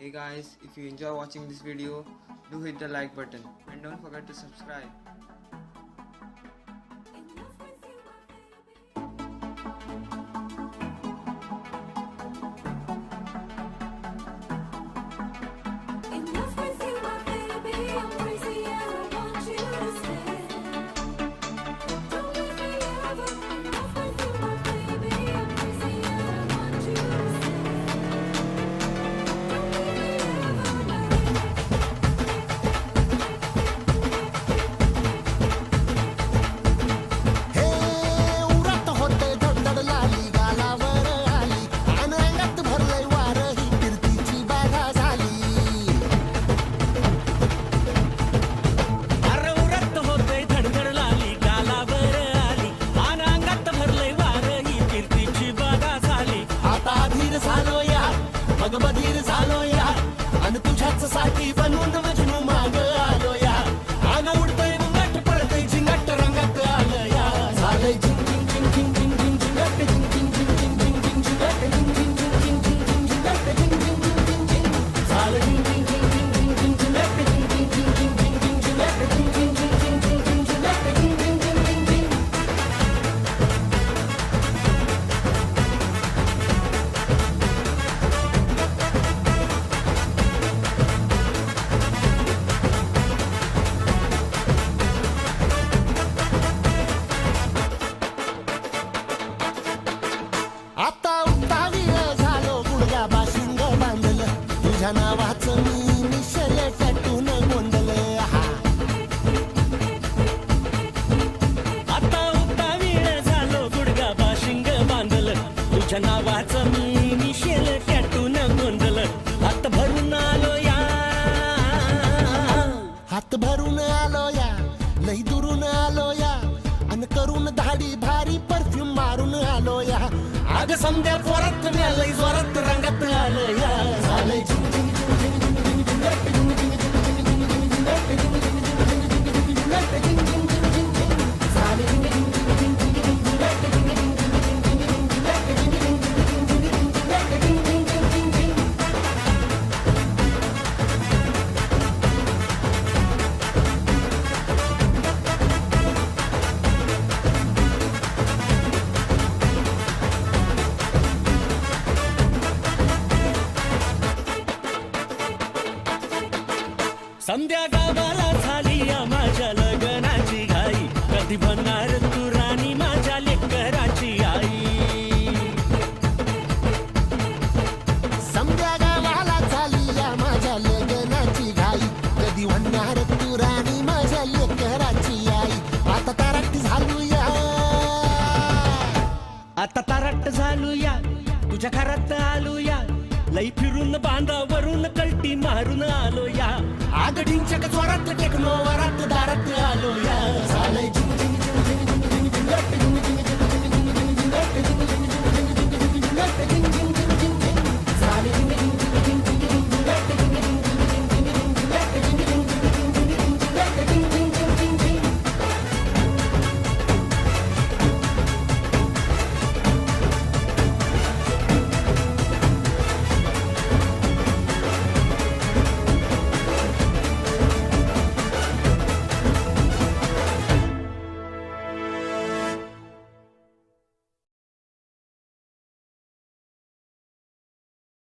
Hey guys, if you enjoy watching this video, do hit the like button and don't forget to subscribe. झालो या मग बधीर झालो या आणि तुझ्याच साठी बनवून मजनू माग आलो या आग उडतय मुंगट पडतय झिंगट रंगात आलं या झालंय झिंग झिंग झिंग झिंग झिंग झिंग झिंगट झिंग झिंग झिंग झिंग झिंग झिंग झिंगट झिंग झिंग झिंग झिंग झिंग झिंगट झिंग झिंग झिंग झिंग झिंग झालं झिंग झिंग झिंग झिंग झिंग झिंग झिंगट झिंग झिंग झिंग झिंग झिंग झिंग झिंगट झिंग झिंग झिंग झिंग झिंग झिंग झिंग झिंगट झिंग झिंग झिंग झिंग आता उतावीळ झालो गुडघा बाशिंग बांधलं तुझ्या नावाचं मी मिशल टॅटून गोंधलं आता उतावीळ झालो गुडघा बाशिंग बांधलं तुझ्या नावाचं मी मिशल टॅटून गोंधलं हात भरून आलो या हात भरून आलो या लई दुरून आलो या अन करून धाडी भारी परफ्यूम मारून आलो या आग समद्या जोरात लई जोरात रंगात आलं या झालंय झिंग झिंग झिंग झिंग झिंग झिंग झिंग झिंग झिंग झिंग झिंग झिंग झिंग झिंग झिंग झिंग झिंग झिंग झालंय झिंग झिंग झिंग झिंग झिंग झिंग झिंग झिंग संध्या गावाला झाली माझ्या लग्नाची घाई कधी बनणार तू राणी माझ्या लेकराची आई संध्या गावाला झाली माझ्या लग्नाची घाई कधी बनणार तू राणी माझ्या लेकराची आई आता तारट झालूया आता तारट झालूया तुझ्या घरात आलूया लई फिरून बांधावरून कल्टी मारून आलो या आग ढिंचक जोरात टेक्नो वरात दारात आलो या झालंय झिंग झिंग